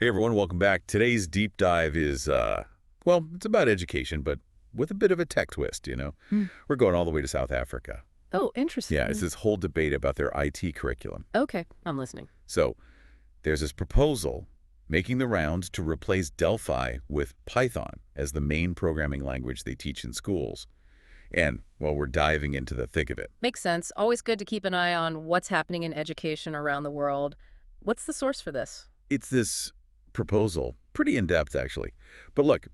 Hey everyone, welcome back. Today's deep dive is, well, it's about education, but with a bit of a tech twist. Hmm. We're going all the way to South Africa. Oh, Yeah, it's interesting. this whole debate about their IT curriculum. Okay, I'm listening. So there's this proposal making the rounds to replace Delphi with Python as the main programming language they teach in schools. And, well, we're diving into the thick of it. Makes sense. Always good to keep an eye on what's happening in education around the world. What's the source for this? It's this proposal, pretty in-depth actually. But look,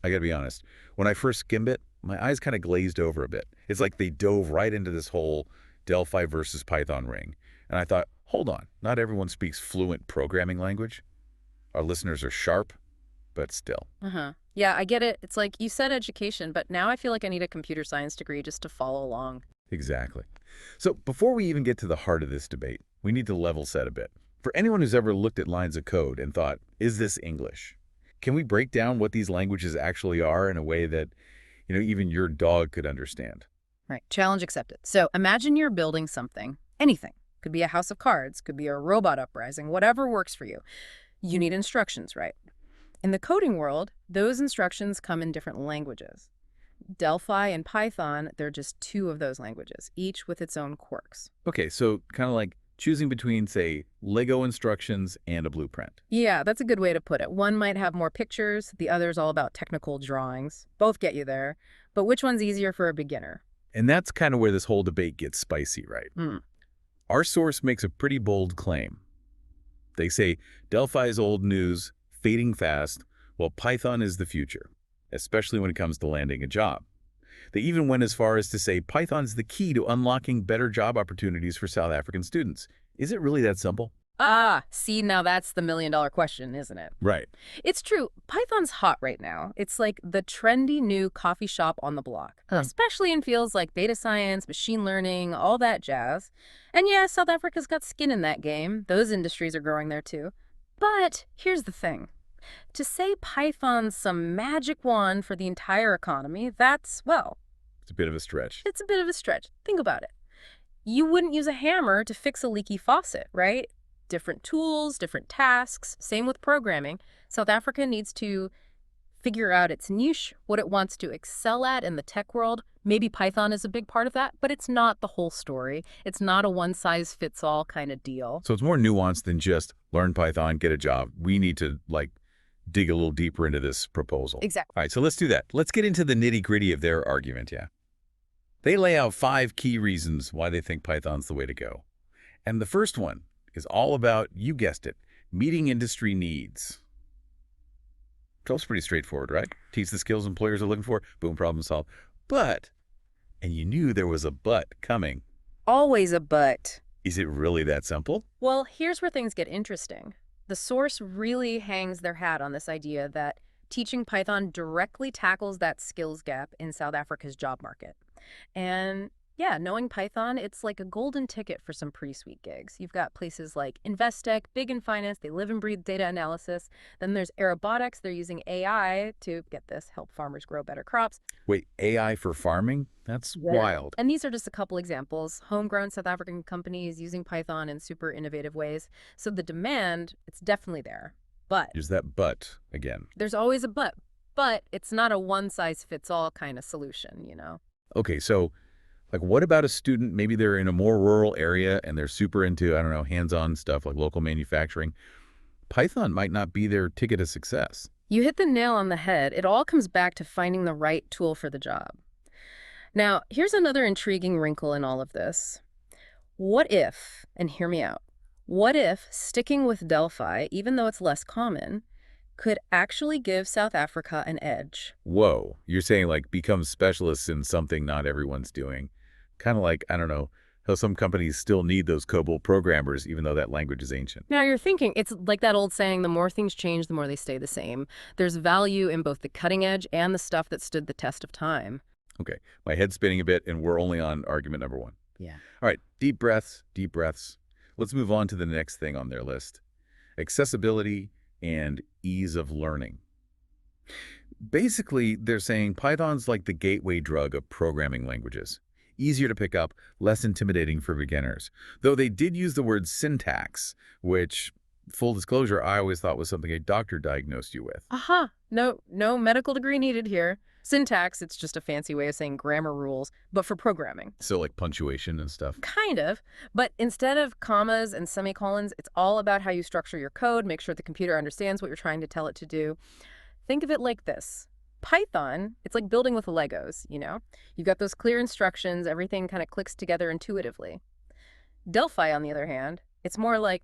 I gotta be honest, when I first skimmed it, my eyes kind of glazed over a bit. It's like they dove right into this whole Delphi versus Python ring. And I thought, hold on, not everyone speaks fluent programming language. Our listeners are sharp, but still. Uh-huh. Yeah, I get it. It's like you said education, but now I feel like I need a computer science degree just to follow along. Exactly. So before we even get to the heart of this debate, we need to level set a bit. For anyone who's ever looked at lines of code and thought, is this English? Can we break down what these languages actually are in a way that, even your dog could understand? Right. Challenge accepted. So imagine you're building something, anything. Could be a house of cards, could be a robot uprising, whatever works for you. You need instructions, right? In the coding world, those instructions come in different languages. Delphi and Python, they're just two of those languages, each with its own quirks. Okay, so kind of like choosing between, say, Lego instructions and a blueprint. Yeah, that's a good way to put it. One might have more pictures, the other's all about technical drawings. Both get you there, but which one's easier for a beginner? And that's kind of where this whole debate gets spicy, right? Hmm. Our source makes a pretty bold claim. They say Delphi's old news, fading fast, while Python is the future, especially when it comes to landing a job. They even went as far as to say Python's the key to unlocking better job opportunities for South African students. Is it really that simple? See, now that's the million-dollar question, isn't it? Right. It's true. Python's hot right now. It's like the trendy new coffee shop on the block, especially in fields like data science, machine learning, all that jazz. And yeah, South Africa's got skin in that game. Those industries are growing there too. But here's the thing. To say Python's some magic wand for the entire economy, well, It's a bit of a stretch. it's a bit of a stretch. Think about it. You wouldn't use a hammer to fix a leaky faucet, right? Different tools, different tasks. Same with programming. South Africa needs to figure out its niche, what it wants to excel at in the tech world. Maybe Python is a big part of that, but it's not the whole story. It's not a one-size-fits-all kind of deal. So it's more nuanced than just learn Python, get a job. We need to, dig a little deeper into this proposal. Exactly. All right, so let's do that. Let's get into the nitty-gritty of their argument, yeah. They lay out 5 key reasons why they think Python's the way to go. And the first one is all about, you guessed it, meeting industry needs. It's pretty straightforward, right? Teach the skills employers are looking for, boom, problem solved. But, and you knew there was a but coming, Always a but. is it really that simple? Well, here's where things get interesting. The source really hangs their hat on this idea that teaching Python directly tackles that skills gap in South Africa's job market. And yeah, knowing Python, it's like a golden ticket for some pretty sweet gigs. You've got places like Investec, big in finance, they live and breathe data analysis. Then there's Aerobotics, they're using AI to, get this, help farmers grow better crops. Wait, AI for farming? That's wild. And these are just a couple examples. Homegrown South African companies using Python in super innovative ways. So the demand, it's definitely there. But There's that but again. there's always a but. But it's not a one-size-fits-all kind of solution. Okay, so what about a student, maybe they're in a more rural area and they're super into, I don't know, hands-on stuff like local manufacturing. Python might not be their ticket to success. You hit the nail on the head. It all comes back to finding the right tool for the job. Now, here's another intriguing wrinkle in all of this. What if, and hear me out, what if sticking with Delphi, even though it's less common, could actually give South Africa an edge? Whoa, you're saying become specialists in something not everyone's doing. Kind of like, I don't know, how some companies still need those COBOL programmers even though that language is ancient. Now you're thinking, it's like that old saying, the more things change, the more they stay the same. There's value in both the cutting edge and the stuff that stood the test of time. Okay, my head's spinning a bit and we're only on argument number 1. Yeah. All right, deep breaths, deep breaths. Let's move on to the next thing on their list. Accessibility and ease of learning. Basically, they're saying Python's like the gateway drug of programming languages. Easier to pick up, less intimidating for beginners. Though they did use the word syntax, which full disclosure, I always thought was something a doctor diagnosed you with. Aha. No medical degree needed here. Syntax, it's just a fancy way of saying grammar rules, but for programming. So like punctuation and stuff. Kind of. But instead of commas and semicolons, it's all about how you structure your code, make sure the computer understands what you're trying to tell it to do. Think of it like this. Python, it's like building with Legos, you know? You've got those clear instructions, everything kind of clicks together intuitively. Delphi, on the other hand, it's more like,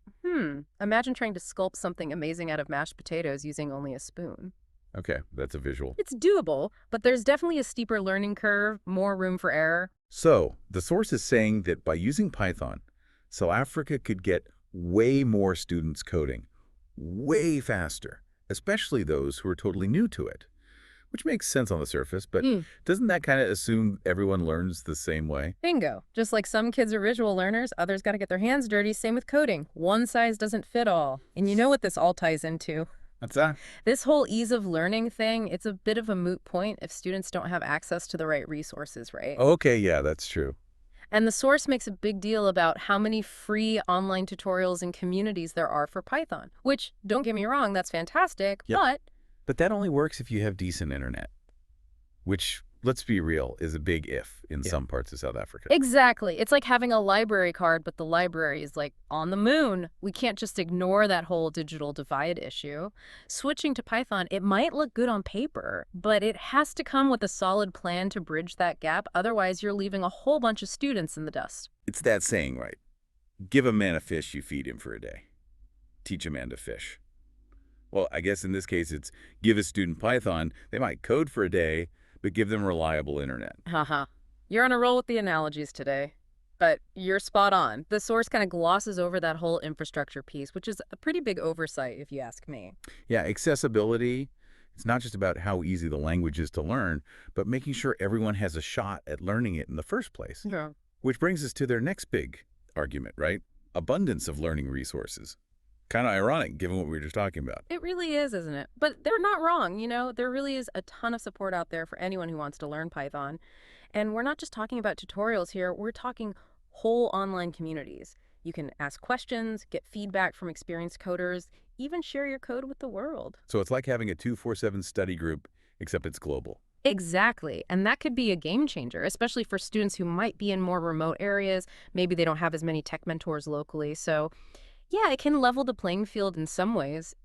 imagine trying to sculpt something amazing out of mashed potatoes using only a spoon. Okay, that's a visual. It's doable, but there's definitely a steeper learning curve, more room for error. So the source is saying that by using Python, South Africa could get way more students coding, way faster, especially those who are totally new to it. Which makes sense on the surface, but doesn't that kind of assume everyone learns the same way? Bingo. Just like some kids are visual learners, others got to get their hands dirty. Same with coding. One size doesn't fit all. And you know what this all ties into? What's that? This whole ease of learning thing, it's a bit of a moot point if students don't have access to the right resources, right? Okay, yeah, that's true. And the source makes a big deal about how many free online tutorials and communities there are for Python, which, don't get me wrong, that's fantastic, Yep. But that only works if you have decent internet, which, let's be real, is a big if in some parts of South Africa. Exactly. It's like having a library card, but the library is like on the moon. We can't just ignore that whole digital divide issue. Switching to Python, it might look good on paper, but it has to come with a solid plan to bridge that gap. Otherwise, you're leaving a whole bunch of students in the dust. It's that saying, right? Give a man a fish, you feed him for a day. Teach a man to fish. Well, I guess in this case, it's give a student Python. They might code for a day, but give them reliable internet. Haha. You're on a roll with the analogies today. But you're spot on. The source kind of glosses over that whole infrastructure piece, which is a pretty big oversight, if you ask me. Yeah, accessibility, it's not just about how easy the language is to learn, but making sure everyone has a shot at learning it in the first place. Yeah. Which brings us to their next big argument, right? Abundance of learning resources. Kind of ironic, given what we were just talking about. It really is, isn't it? But they're not wrong, you know? There really is a ton of support out there for anyone who wants to learn Python. And we're not just talking about tutorials here, we're talking whole online communities. You can ask questions, get feedback from experienced coders, even share your code with the world. So it's like having a 247 study group, except it's global. Exactly. And that could be a game changer, especially for students who might be in more remote areas. Maybe they don't have as many tech mentors locally. So yeah, it can level the playing field in some ways,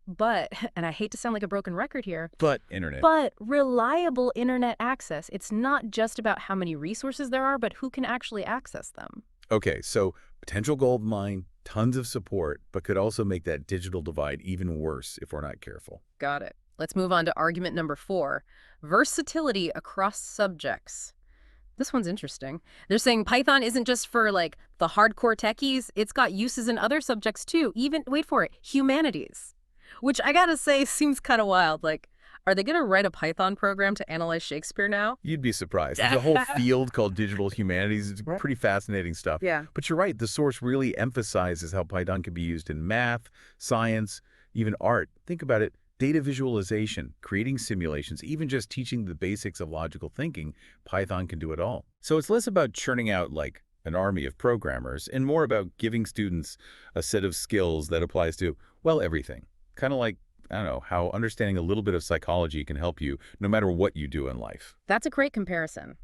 but, and I hate to sound like a broken record here, But internet. but reliable internet access. It's not just about how many resources there are, but who can actually access them. Okay, so potential gold mine, tons of support, but could also make that digital divide even worse if we're not careful. Got it. Let's move on to argument number 4, versatility across subjects. This one's interesting. They're saying Python isn't just for, like, the hardcore techies. It's got uses in other subjects, too. Even, wait for it, humanities. Which I gotta say seems kind of wild. Like, are they gonna write a Python program to analyze Shakespeare now? You'd be surprised. There's a whole field called digital humanities. It's pretty fascinating stuff. Yeah. But you're right, the source really emphasizes how Python can be used in math, science, even art. Think about it. Data visualization, creating simulations, even just teaching the basics of logical thinking, Python can do it all. So it's less about churning out like an army of programmers and more about giving students a set of skills that applies to, well, everything. Kind of like, I don't know, how understanding a little bit of psychology can help you no matter what you do in life. That's a great comparison.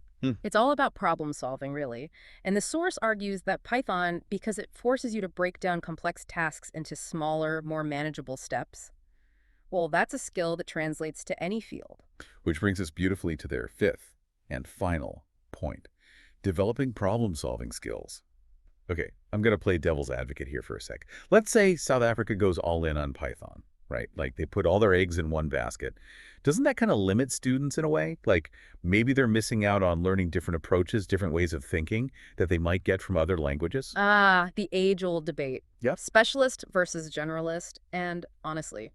It's all about problem solving, really. And the source argues that Python, because it forces you to break down complex tasks into smaller, more manageable steps, well, that's a skill that translates to any field. Which brings us beautifully to their fifth and final point, developing problem-solving skills. Okay, I'm going to play devil's advocate here for a sec. Let's say South Africa goes all in on Python, right? Like they put all their eggs in one basket. Doesn't that kind of limit students in a way? Like maybe they're missing out on learning different approaches, different ways of thinking that they might get from other languages? Ah, the age-old debate. Yep. Specialist versus generalist. And honestly,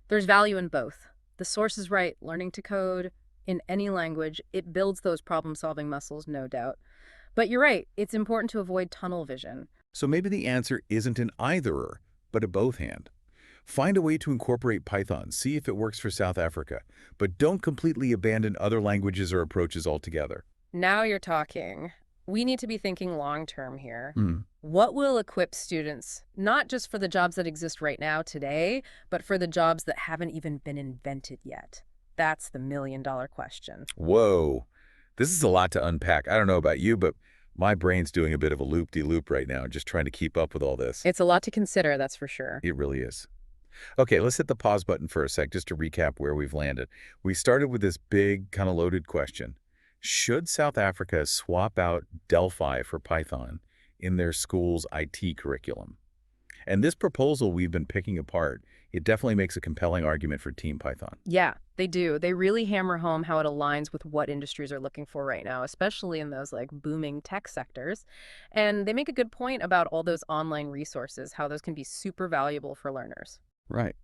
there's value in both. The source is right. Learning to code in any language, it builds those problem-solving muscles, no doubt. But you're right. It's important to avoid tunnel vision. So maybe the answer isn't an either-or, but a both-and. Find a way to incorporate Python, see if it works for South Africa, but don't completely abandon other languages or approaches altogether. Now you're talking. We need to be thinking long-term here. Hmm. What will equip students, not just for the jobs that exist right now today, but for the jobs that haven't even been invented yet? That's the million-dollar question. Whoa. This is a lot to unpack. I don't know about you, but my brain's doing a bit of a loop-de-loop right now, just trying to keep up with all this. It's a lot to consider, that's for sure. It really is. Okay, let's hit the pause button for a sec just to recap where we've landed. We started with this big, kind of loaded question. Should South Africa swap out Delphi for Python in their school's IT curriculum? And this proposal we've been picking apart, it definitely makes a compelling argument for Team Python. Yeah, they do. They really hammer home how it aligns with what industries are looking for right now, especially in those like booming tech sectors. And they make a good point about all those online resources, how those can be super valuable for learners. Right.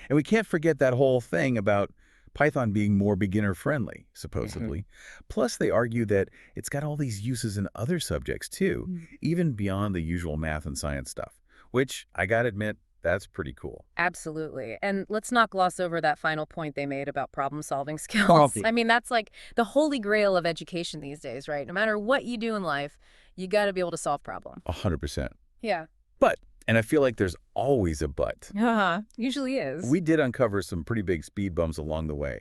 And we can't forget that whole thing about Python being more beginner-friendly, Hmm. supposedly. Plus, they argue that it's got all these uses in other subjects, too, even beyond the usual math and science stuff, which, I gotta admit, that's pretty cool. Absolutely. And let's not gloss over that final point they made about problem-solving skills. Coffee. I mean, that's like the holy grail of education these days, right? No matter what you do in life, you got to be able to solve problems. 100%. Yeah. But, and I feel like there's always a but, Usually is. we did uncover some pretty big speed bumps along the way.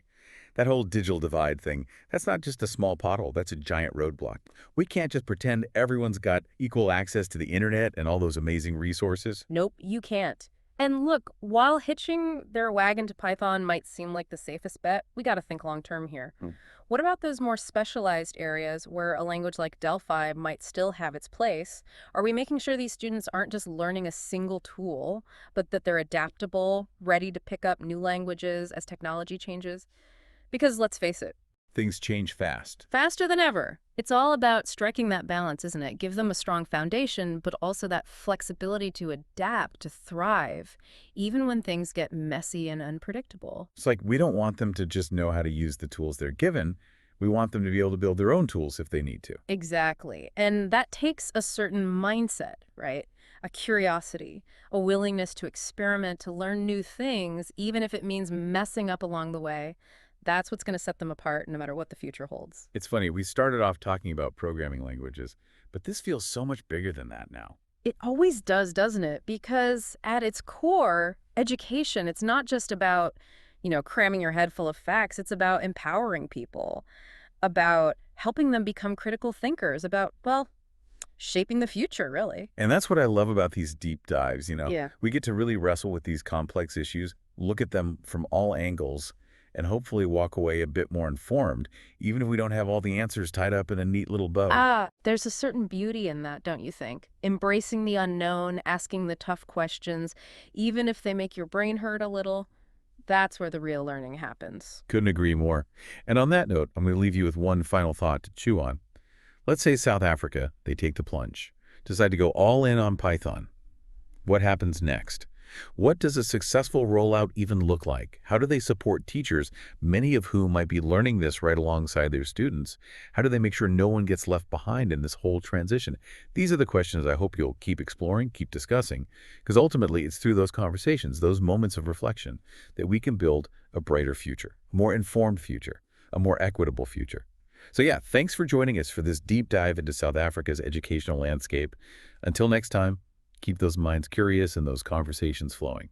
That whole digital divide thing, that's not just a small pothole, that's a giant roadblock. We can't just pretend everyone's got equal access to the internet and all those amazing resources. Nope, you can't. And look, while hitching their wagon to Python might seem like the safest bet, we got to think long term here. Hmm. What about those more specialized areas where a language like Delphi might still have its place? Are we making sure these students aren't just learning a single tool, but that they're adaptable, ready to pick up new languages as technology changes? Because let's face it, Things change fast. faster than ever. It's all about striking that balance, isn't it? Give them a strong foundation, but also that flexibility to adapt, to thrive, even when things get messy and unpredictable. It's like we don't want them to just know how to use the tools they're given. We want them to be able to build their own tools if they need to. Exactly. And that takes a certain mindset, right? A curiosity, a willingness to experiment, to learn new things, even if it means messing up along the way. That's what's going to set them apart no matter what the future holds. It's funny, we started off talking about programming languages, but this feels so much bigger than that now. It always does, doesn't it? Because at its core, education, it's not just about, cramming your head full of facts. It's about empowering people, about helping them become critical thinkers, about, well, shaping the future, really. And that's what I love about these deep dives. Yeah. We get to really wrestle with these complex issues, look at them from all angles, and hopefully walk away a bit more informed, even if we don't have all the answers tied up in a neat little bow. There's a certain beauty in that, don't you think? Embracing the unknown, asking the tough questions, even if they make your brain hurt a little, that's where the real learning happens. Couldn't agree more. And on that note, I'm going to leave you with one final thought to chew on. Let's say South Africa, they take the plunge, decide to go all in on Python. What happens next? What does a successful rollout even look like? How do they support teachers, many of whom might be learning this right alongside their students? How do they make sure no one gets left behind in this whole transition? These are the questions I hope you'll keep exploring, keep discussing, because ultimately it's through those conversations, those moments of reflection, that we can build a brighter future, a more informed future, a more equitable future. So yeah, thanks for joining us for this deep dive into South Africa's educational landscape. Until next time, keep those minds curious and those conversations flowing.